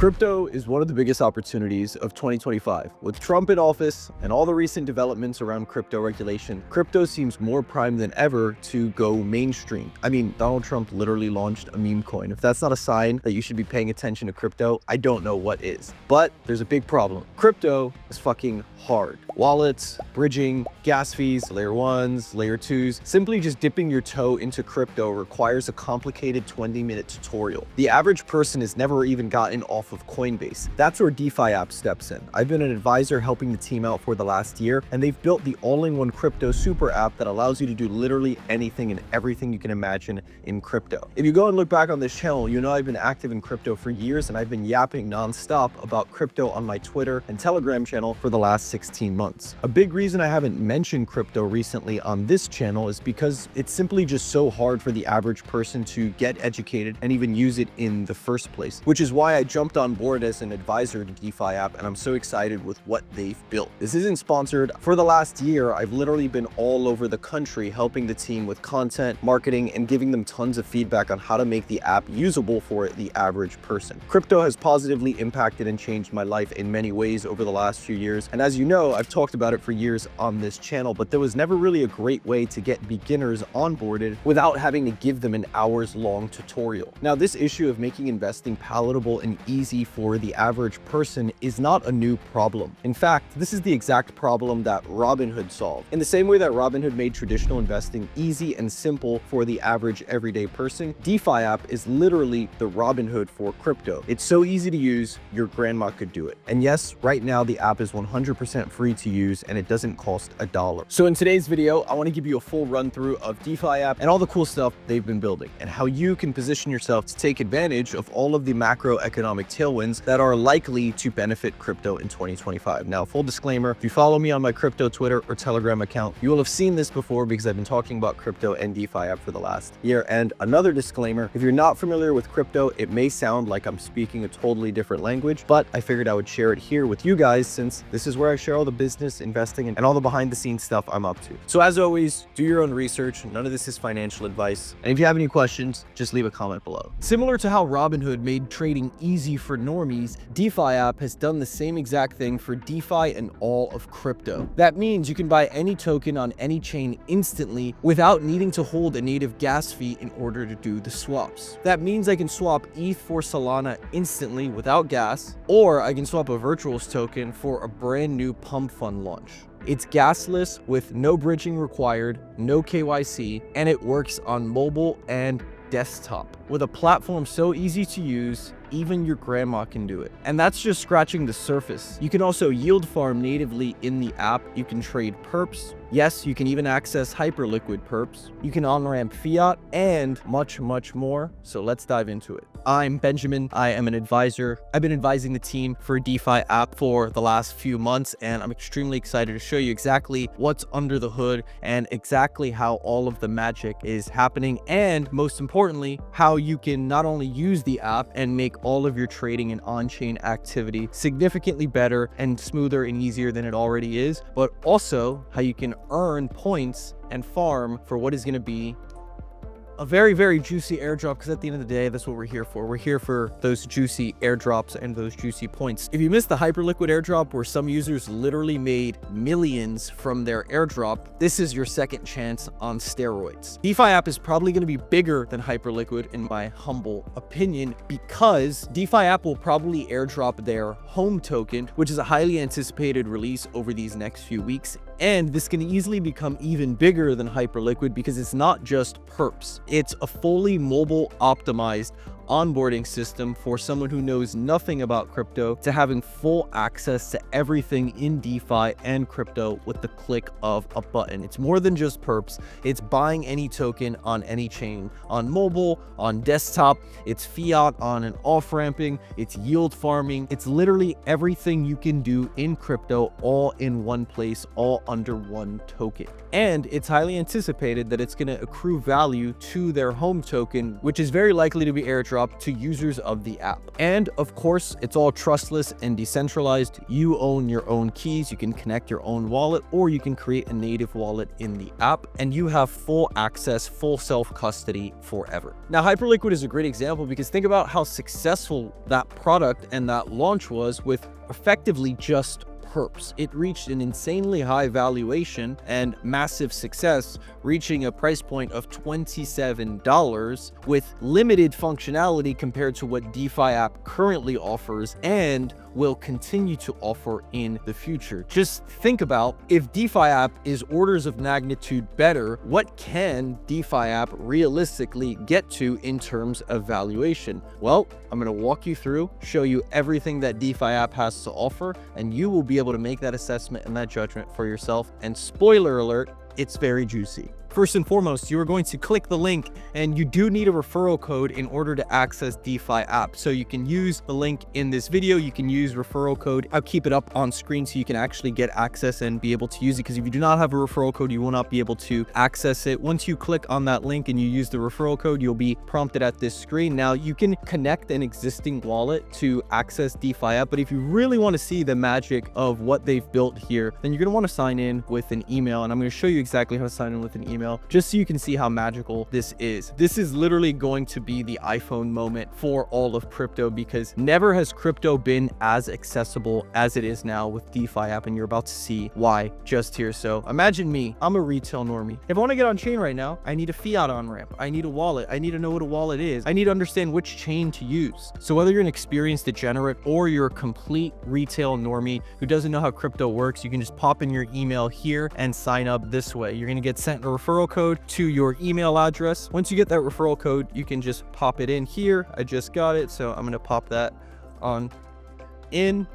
Crypto is one of the biggest opportunities of 2025. With Trump in office and all the recent developments around crypto regulation, crypto seems more prime than ever to go mainstream. I mean, Donald Trump literally launched a meme coin. If that's not a sign that you should be paying attention to crypto, I don't know what is. But there's a big problem. Crypto is fucking hard. Wallets, bridging, gas fees, layer ones, layer twos, simply just dipping your toe into crypto requires a complicated 20-minute tutorial. The average person has never even gotten off of Coinbase. That's where DeFi.app steps in. I've been an advisor helping the team out for the last year, and they've built the all-in-one crypto super app that allows you to do literally anything and everything you can imagine in crypto. If you go and look back on this channel, you know I've been active in crypto for years, and I've been yapping nonstop about crypto on my Twitter and Telegram channel for the last 16 months. A big reason I haven't mentioned crypto recently on this channel is because it's simply just so hard for the average person to get educated and even use it in the first place, which is why I jumped on board as an advisor to DeFi.app, and I'm so excited with what they've built. This isn't sponsored. For the last year, I've literally been all over the country helping the team with content, marketing, and giving them tons of feedback on how to make the app usable for the average person. Crypto has positively impacted and changed my life in many ways over the last few years, and as you know, I've talked about it for years on this channel, but there was never really a great way to get beginners onboarded without having to give them an hours-long tutorial. Now, this issue of making investing palatable and easy for the average person is not a new problem. In fact, this is the exact problem that Robinhood solved. In the same way that Robinhood made traditional investing easy and simple for the average everyday person, DeFi.app is literally the Robinhood for crypto. It's so easy to use, your grandma could do it. And yes, right now the app is 100% free to use and it doesn't cost $1. So in today's video, I want to give you a full run through of DeFi.app and all the cool stuff they've been building and how you can position yourself to take advantage of all of the macroeconomic tailwinds that are likely to benefit crypto in 2025. Now, full disclaimer, if you follow me on my crypto Twitter or Telegram account, you will have seen this before because I've been talking about crypto and DeFi.app for the last year. And another disclaimer, if you're not familiar with crypto, it may sound like I'm speaking a totally different language, but I figured I would share it here with you guys since this is where I share all the business, investing, and all the behind the scenes stuff I'm up to. So as always, do your own research. None of this is financial advice. And if you have any questions, just leave a comment below. Similar to how Robinhood made trading easy for normies, DeFi.app has done the same exact thing for DeFi and all of crypto. That means you can buy any token on any chain instantly without needing to hold a native gas fee in order to do the swaps. That means I can swap ETH for Solana instantly without gas, or I can swap a Virtuals token for a brand new pump fund launch. It's gasless with no bridging required, no KYC, and it works on mobile and desktop. With a platform so easy to use, even your grandma can do it. And that's just scratching the surface. You can also yield farm natively in the app. You can trade perps. Yes, you can even access hyperliquid perps. You can on-ramp fiat and much, much more. So let's dive into it. I'm Benjamin. I am an advisor. I've been advising the team for DeFi.app for the last few months, and I'm extremely excited to show you exactly what's under the hood and exactly how all of the magic is happening, and most importantly, how you can not only use the app and make all of your trading and on-chain activity significantly better and smoother and easier than it already is, but also how you can earn points and farm for what is going to be a very, very juicy airdrop, because at the end of the day, that's what we're here for. We're here for those juicy airdrops and those juicy points. If you missed the hyperliquid airdrop where some users literally made millions from their airdrop, this is your second chance on steroids. DeFi.app is probably going to be bigger than hyperliquid in my humble opinion, because DeFi.app will probably airdrop their home token, which is a highly anticipated release over these next few weeks. And this can easily become even bigger than hyperliquid because it's not just perps. It's a fully mobile optimized onboarding system for someone who knows nothing about crypto to having full access to everything in DeFi and crypto with the click of a button. It's more than just perps. It's buying any token on any chain, on mobile, on desktop. It's fiat on and off ramping. It's yield farming. It's literally everything you can do in crypto all in one place, all under one token. And it's highly anticipated that it's going to accrue value to their home token, which is very likely to be airdropped airdrop to users of the app. And of course, it's all trustless and decentralized. You own your own keys. You can connect your own wallet, or you can create a native wallet in the app, and you have full access, full self-custody forever. Now, Hyperliquid is a great example because think about how successful that product and that launch was with effectively just perps. It reached an insanely high valuation and massive success, reaching a price point of $27 with limited functionality compared to what DeFi.app currently offers and will continue to offer in the future. Just think about, if DeFi.app is orders of magnitude better, what can DeFi.app realistically get to in terms of valuation? Well, I'm going to walk you through, show you everything that DeFi.app has to offer, and you will be able to make that assessment and that judgment for yourself. And spoiler alert, it's very juicy. First and foremost, you are going to click the link, and you do need a referral code in order to access DeFi.app. So you can use the link in this video. You can use referral code. I'll keep it up on screen so you can actually get access and be able to use it, because if you do not have a referral code, you will not be able to access it. Once you click on that link and you use the referral code, you'll be prompted at this screen. Now, you can connect an existing wallet to access DeFi.app, but if you really want to see the magic of what they've built here, then you're going to want to sign in with an email, and I'm going to show you exactly how to sign in with an email, just so you can see how magical this is. This is literally going to be the iPhone moment for all of crypto, because never has crypto been as accessible as it is now with DeFi.app, and you're about to see why just here. So imagine me, I'm a retail normie. If I want to get on chain right now, I need a fiat on-ramp. I need a wallet. I need to know what a wallet is. I need to understand which chain to use. So whether you're an experienced degenerate or you're a complete retail normie who doesn't know how crypto works, you can just pop in your email here and sign up this way. You're going to get sent a referral code to your email address. Once you get that referral code, you can just pop it in here. I just got it, so I'm going to pop that on in.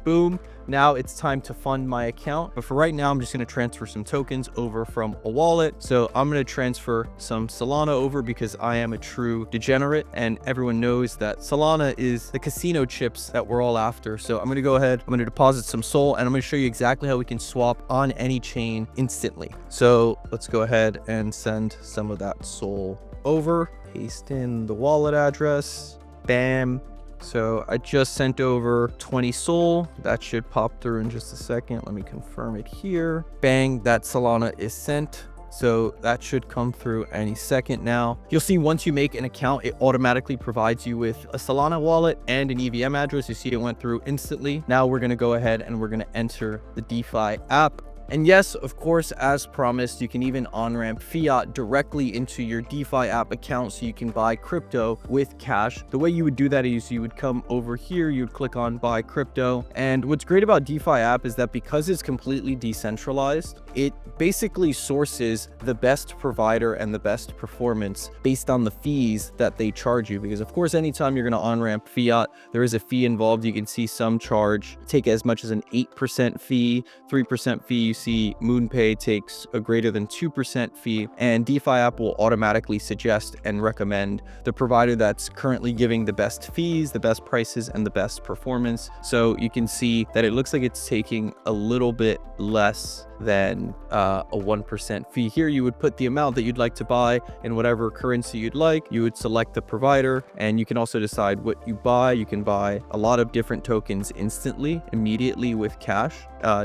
Boom. Now it's time to fund my account. But for right now, I'm just going to transfer some tokens over from a wallet. So I'm going to transfer some Solana over because I am a true degenerate, and everyone knows that Solana is the casino chips that we're all after. So I'm going to go ahead, I'm going to deposit some Sol, and I'm going to show you exactly how we can swap on any chain instantly. So let's go ahead and send some of that Sol over, paste in the wallet address, bam. So I just sent over 20 Sol. That should pop through in just a second. Let me confirm it here. Bang, that Solana is sent. So that should come through any second now. You'll see once you make an account, it automatically provides you with a Solana wallet and an EVM address. You see it went through instantly. Now we're going to go ahead and we're going to enter the DeFi app. And yes, of course, as promised, you can even on-ramp fiat directly into your DeFi.app account so you can buy crypto with cash. The way you would do that is you would come over here, you would click on buy crypto. And what's great about DeFi.app is that because it's completely decentralized, it basically sources the best provider and the best performance based on the fees that they charge you. Because of course, anytime you're going to on-ramp fiat, there is a fee involved. You can see some charge take as much as an 8% fee, 3% fee. You see MoonPay takes a greater than 2% fee, and DeFi.app will automatically suggest and recommend the provider that's currently giving the best fees, the best prices, and the best performance. So you can see that it looks like it's taking a little bit less than a 1% fee. Here you would put the amount that you'd like to buy in whatever currency you'd like. You would select the provider, and you can also decide what you buy. You can buy a lot of different tokens instantly, immediately with cash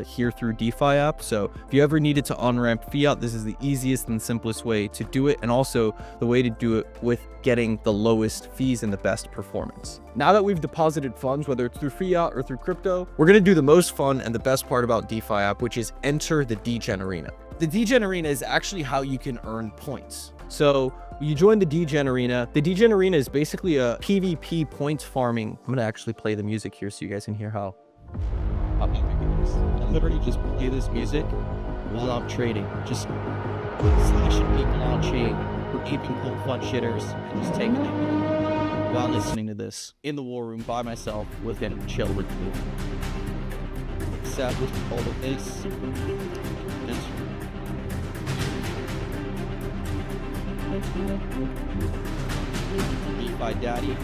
here through DeFi.app. So if you ever needed to on-ramp fiat, this is the easiest and simplest way to do it, and also the way to do it with getting the lowest fees and the best performance. Now that we've deposited funds, whether it's through fiat or through crypto, we're going to do the most fun and the best part about DeFi.app, which is enter the Degen Arena. The Degen Arena is actually how you can earn points. So you join the Degen Arena. The Degen Arena is basically a PvP points farming. I'm going to actually play the music here so you guys can hear how epic it is. I literally just play this music while I'm trading, just slashing people on chain, keeping cool fun shitters, and just taking it while listening to this in the war room by myself with him, chill with me. Except with all of this. DeFi Daddy.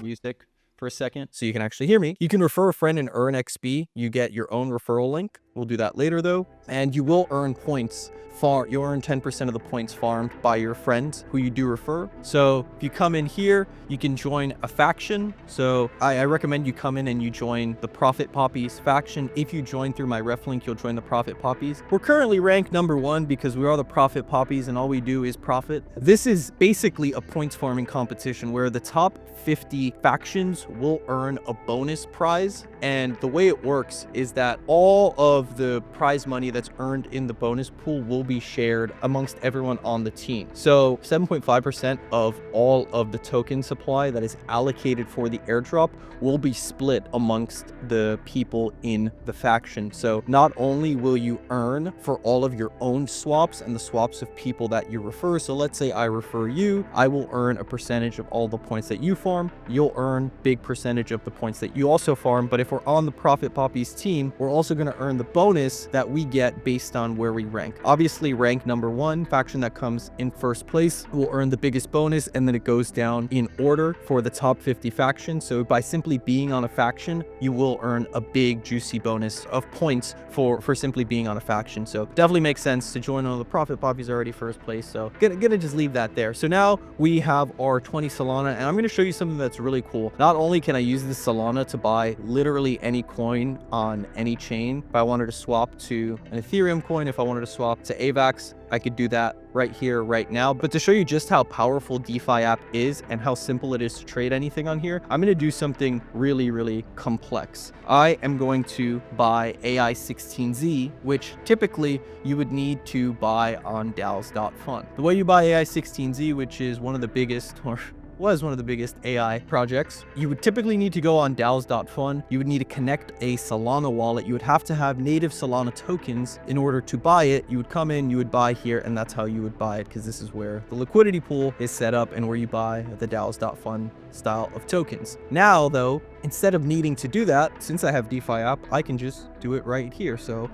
Music for a second so you can actually hear me. You can refer a friend and earn XP. You get your own referral link. We'll do that later though. And you will earn points. You'll earn 10% of the points farmed by your friends who you do refer. So if you come in here, you can join a faction. So I recommend you come in and you join the Profit Poppies faction. If you join through my ref link, you'll join the Profit Poppies. We're currently ranked #1 because we are the Profit Poppies and all we do is profit. This is basically a points farming competition where the top 50 factions will earn a bonus prize. And the way it works is that all of the prize money that's earned in the bonus pool will be shared amongst everyone on the team. So 7.5% of all of the token supply that is allocated for the airdrop will be split amongst the people in the faction. So not only will you earn for all of your own swaps and the swaps of people that you refer. So let's say I refer you, I will earn a percentage of all the points that you farm. You'll earn big percentage of the points that you also farm. But if we're on the Profit Poppies team, we're also going to earn the bonus that we get based on where we rank. Obviously, rank #1, faction that comes in first place will earn the biggest bonus, and then it goes down in order for the top 50 factions. So by simply being on a faction, you will earn a big juicy bonus of points for simply being on a faction. So definitely makes sense to join on the Profit Poppies already first place. So gonna just leave that there. So now we have our 20 Solana, and I'm going to show you something that's really cool. Not only can I use this Solana to buy literally any coin on any chain. If I wanted to swap to an Ethereum coin, if I wanted to swap to AVAX, I could do that right here, right now. But to show you just how powerful DeFi.app is and how simple it is to trade anything on here, I'm going to do something really, really complex. I am going to buy AI16Z, which typically you would need to buy on DAOs.fun. The way you buy AI16Z, which is one of the biggest, or was one of the biggest AI projects, you would typically need to go on DAOs.fun. You would need to connect a Solana wallet. You would have to have native Solana tokens in order to buy it. You would come in, you would buy here, and that's how you would buy it, because this is where the liquidity pool is set up and where you buy the DAOs.fun style of tokens. Now though, instead of needing to do that, since I have DeFi.app, I can just do it right here. So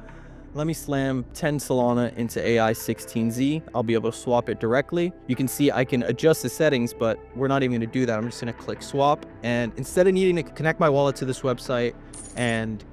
let me slam 10 Solana into AI16Z. I'll be able to swap it directly. You can see I can adjust the settings, but we're not even going to do that. I'm just going to click swap. And instead of needing to connect my wallet to this website and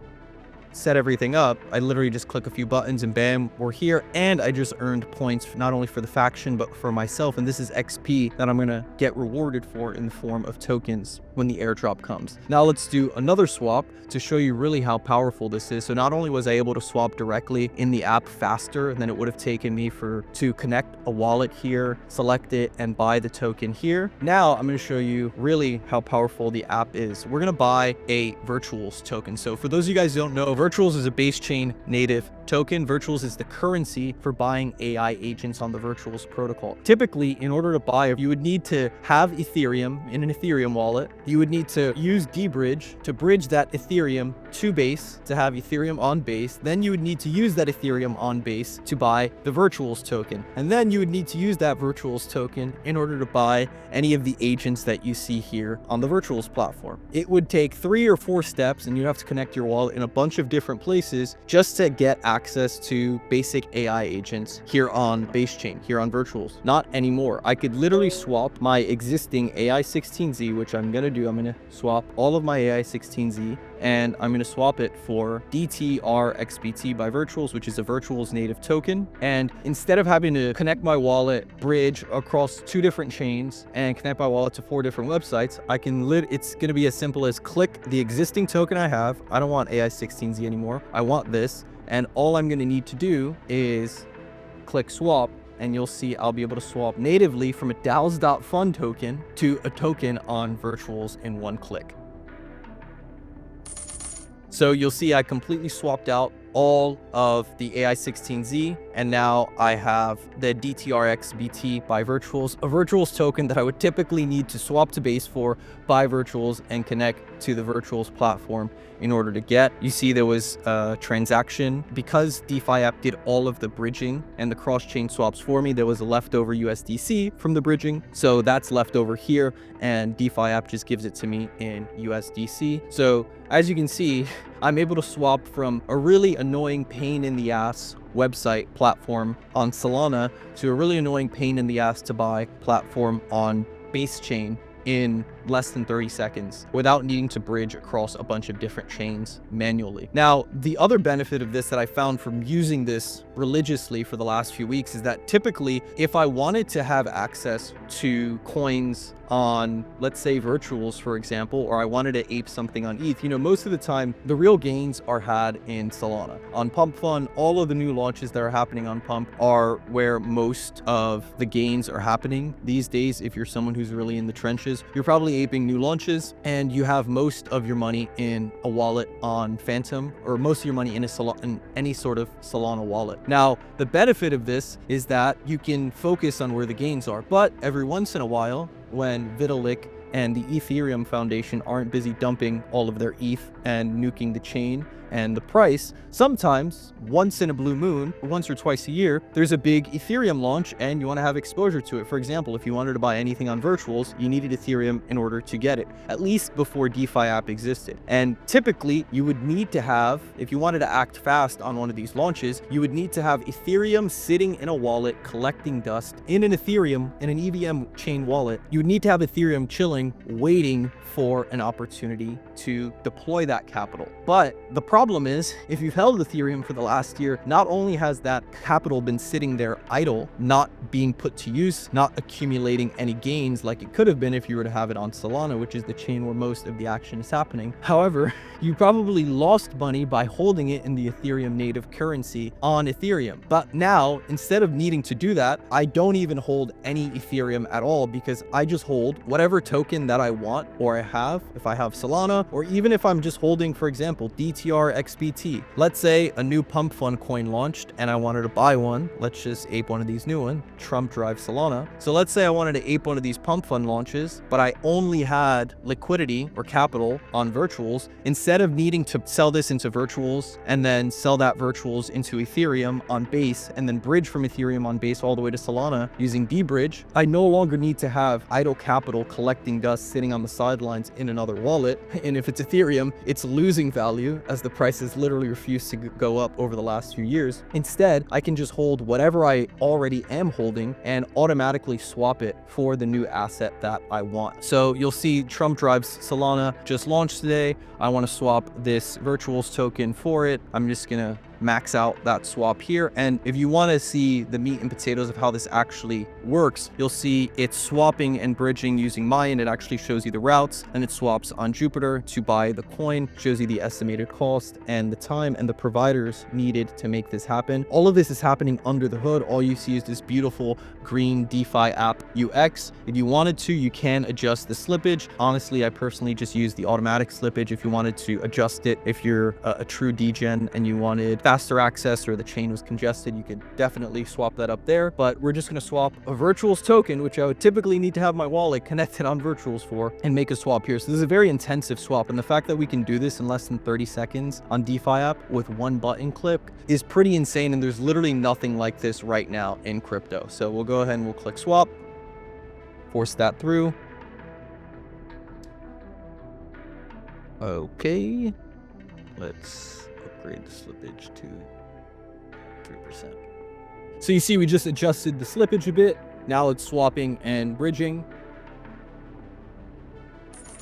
set everything up, I literally just click a few buttons and bam, we're here. And I just earned points not only for the faction, but for myself. And this is XP that I'm going to get rewarded for in the form of tokens when the airdrop comes. Now let's do another swap to show you really how powerful this is. So not only was I able to swap directly in the app faster than it would have taken me to connect a wallet here, select it, and buy the token here. Now I'm going to show you really how powerful the app is. We're going to buy a Virtuals token. So for those of you guys who don't know, Virtuals is a base chain native token. Virtuals is the currency for buying AI agents on the Virtuals protocol. Typically, in order to buy, you would need to have Ethereum in an Ethereum wallet. You would need to use dBridge to bridge that Ethereum to Base to have Ethereum on Base. Then you would need to use that Ethereum on Base to buy the Virtuals token. And then you would need to use that Virtuals token in order to buy any of the agents that you see here on the Virtuals platform. It would take 3 or 4 steps, and you'd have to connect your wallet in a bunch of different places just to get access to basic AI agents here on Base Chain, here on Virtuals. Not anymore. I could literally swap my existing AI16Z, which I'm going to do. I'm going to swap all of my AI16Z, and I'm going to swap it for DTRXBT by Virtuals, which is a Virtuals native token. And instead of having to connect my wallet, bridge across 2 different chains, and connect my wallet to 4 different websites, I can it's going to be as simple as click the existing token I have. I don't want AI16Z anymore. I want this. And all I'm going to need to do is click swap, and you'll see I'll be able to swap natively from a DAOs.fun token to a token on Virtuals in 1 click. So you'll see I completely swapped out all of the AI16Z, and now I have the DTRXBT by Virtuals, a Virtuals token that I would typically need to swap to Base for, buy Virtuals, and connect to the Virtuals platform in order to get. You see there was a transaction. Because DeFi.app did all of the bridging and the cross-chain swaps for me, there was a leftover USDC from the bridging. So that's left over here, and DeFi.app just gives it to me in USDC. So as you can see, I'm able to swap from a really annoying pain in the ass website platform on Solana to a really annoying pain in the ass to buy platform on Base Chain in less than 30 seconds without needing to bridge across a bunch of different chains manually. Now, the other benefit of this that I found from using this religiously for the last few weeks is that typically if I wanted to have access to coins on, let's say, virtuals, for example, or I wanted to ape something on ETH, most of the time the real gains are had in Solana. On Pump Fund, all of the new launches that are happening on Pump are where most of the gains are happening these days. If you're someone who's really in the trenches, you're probably aping new launches, and you have most of your money in a wallet on Phantom, or most of your money in any sort of Solana wallet. Now, the benefit of this is that you can focus on where the gains are, but every once in a while, when Vitalik and the Ethereum Foundation aren't busy dumping all of their ETH and nuking the chain and the price, sometimes once in a blue moon, once or twice a year, there's a big Ethereum launch and you want to have exposure to it. For example, if you wanted to buy anything on virtuals, you needed Ethereum in order to get it, at least before DeFi.app existed. And typically you would need to have, if you wanted to act fast on one of these launches, you would need to have Ethereum sitting in a wallet collecting dust in an EVM chain wallet. You would need to have Ethereum chilling, waiting for an opportunity to deploy that capital. But the problem is, if you've held Ethereum for the last year, not only has that capital been sitting there idle, not being put to use, not accumulating any gains like it could have been if you were to have it on Solana, which is the chain where most of the action is happening. However, you probably lost money by holding it in the Ethereum native currency on Ethereum. But now, instead of needing to do that, I don't even hold any Ethereum at all, because I just hold whatever token that I want or I have. If I have Solana, or even if I'm just holding, for example, DTR XBT. Let's say a new Pump Fund coin launched and I wanted to buy one. Let's just ape one of these new ones, Trump Drive Solana. So let's say I wanted to ape one of these Pump Fund launches, but I only had liquidity or capital on virtuals. Instead of needing to sell this into virtuals and then sell that virtuals into Ethereum on Base and then bridge from Ethereum on Base all the way to Solana using dbridge, I no longer need to have idle capital collecting dust sitting on the sidelines in another wallet. And if it's Ethereum, it's losing value as the price has literally refused to go up over the last few years. Instead, I can just hold whatever I already am holding and automatically swap it for the new asset that I want. So you'll see Trump Drives Solana just launched today. I want to swap this virtuals token for it. I'm just gonna max out that swap here. And if you want to see the meat and potatoes of how this actually works, you'll see it's swapping and bridging using Mayan. It actually shows you the routes, and it swaps on Jupiter to buy the coin, shows you the estimated cost and the time and the providers needed to make this happen. All of this is happening under the hood. All you see is this beautiful green DeFi.app UX. If you wanted to, you can adjust the slippage. Honestly, I personally just use the automatic slippage. If you wanted to adjust it, if you're a true degen and you wanted faster access or the chain was congested, you could definitely swap that up there. But we're just going to swap a virtuals token, which I would typically need to have my wallet connected on virtuals for, and make a swap here. So this is a very intensive swap, and the fact that we can do this in less than 30 seconds on DeFi.app with one button click is pretty insane, and there's literally nothing like this right now in crypto. So we'll go ahead and we'll click swap, force that through. Okay, let's upgrade the slippage to 3%. So you see we just adjusted the slippage a bit. Now it's swapping and bridging,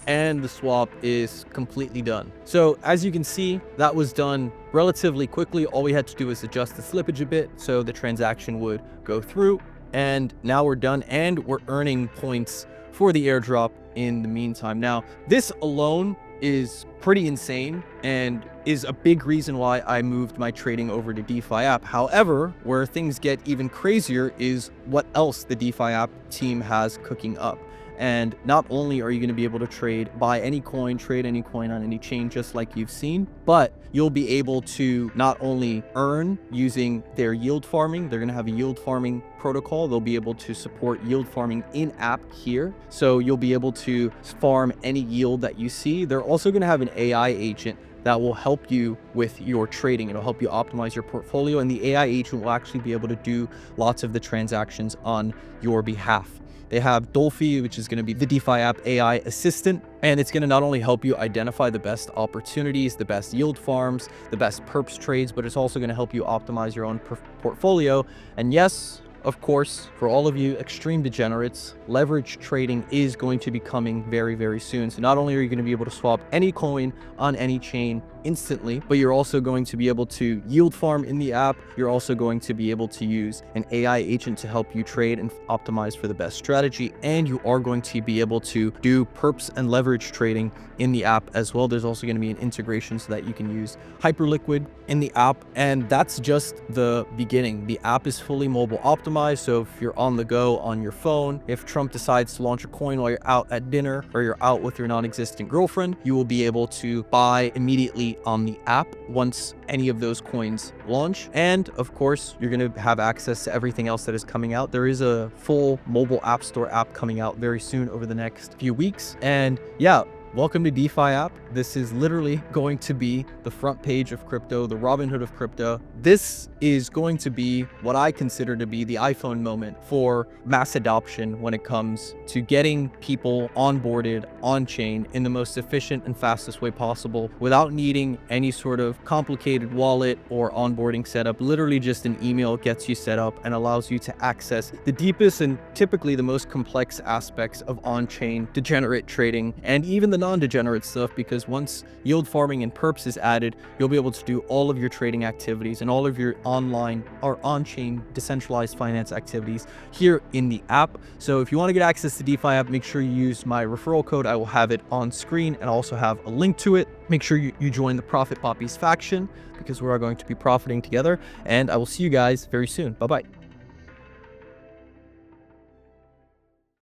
and the swap is completely done. So as you can see, that was done relatively quickly. All we had to do was adjust the slippage a bit so the transaction would go through, and now we're done, and we're earning points for the airdrop in the meantime. Now, this alone is pretty insane and is a big reason why I moved my trading over to DeFi.app. However, where things get even crazier is what else the DeFi.app team has cooking up. And not only are you going to be able to buy any coin, trade any coin on any chain, just like you've seen, but you'll be able to not only earn using their yield farming. They're going to have a yield farming protocol. They'll be able to support yield farming in app here. So you'll be able to farm any yield that you see. They're also going to have an AI agent that will help you with your trading. It'll help you optimize your portfolio, and the AI agent will actually be able to do lots of the transactions on your behalf. They have Dolphy, which is going to be the DeFi.app AI assistant, and it's going to not only help you identify the best opportunities, the best yield farms, the best perps trades, but it's also going to help you optimize your own portfolio. And yes, of course, for all of you extreme degenerates, leverage trading is going to be coming very, very soon. So not only are you going to be able to swap any coin on any chain instantly, but you're also going to be able to yield farm in the app. You're also going to be able to use an AI agent to help you trade and optimize for the best strategy. And you are going to be able to do perps and leverage trading in the app as well. There's also going to be an integration so that you can use Hyperliquid in the app. And that's just the beginning. The app is fully mobile optimized. So if you're on the go on your phone, if Trump decides to launch a coin while you're out at dinner or you're out with your non-existent girlfriend, you will be able to buy immediately on the app once any of those coins launch. And of course, you're going to have access to everything else that is coming out. There is a full mobile app store app coming out very soon over the next few weeks. And yeah, welcome to DeFi.app. This is literally going to be the front page of crypto, the Robinhood of crypto. This is going to be what I consider to be the iPhone moment for mass adoption when it comes to getting people onboarded on-chain in the most efficient and fastest way possible without needing any sort of complicated wallet or onboarding setup. Literally just an email gets you set up and allows you to access the deepest and typically the most complex aspects of on-chain degenerate trading and even the non-degenerate stuff, because once yield farming and perps is added, you'll be able to do all of your trading activities and all of your online or on-chain decentralized finance activities here in the app. So if you want to get access to DeFi.app, make sure you use my referral code. I will have it on screen and also have a link to it. Make sure you join the Profit Poppies faction because we are going to be profiting together, and I will see you guys very soon. Bye-bye.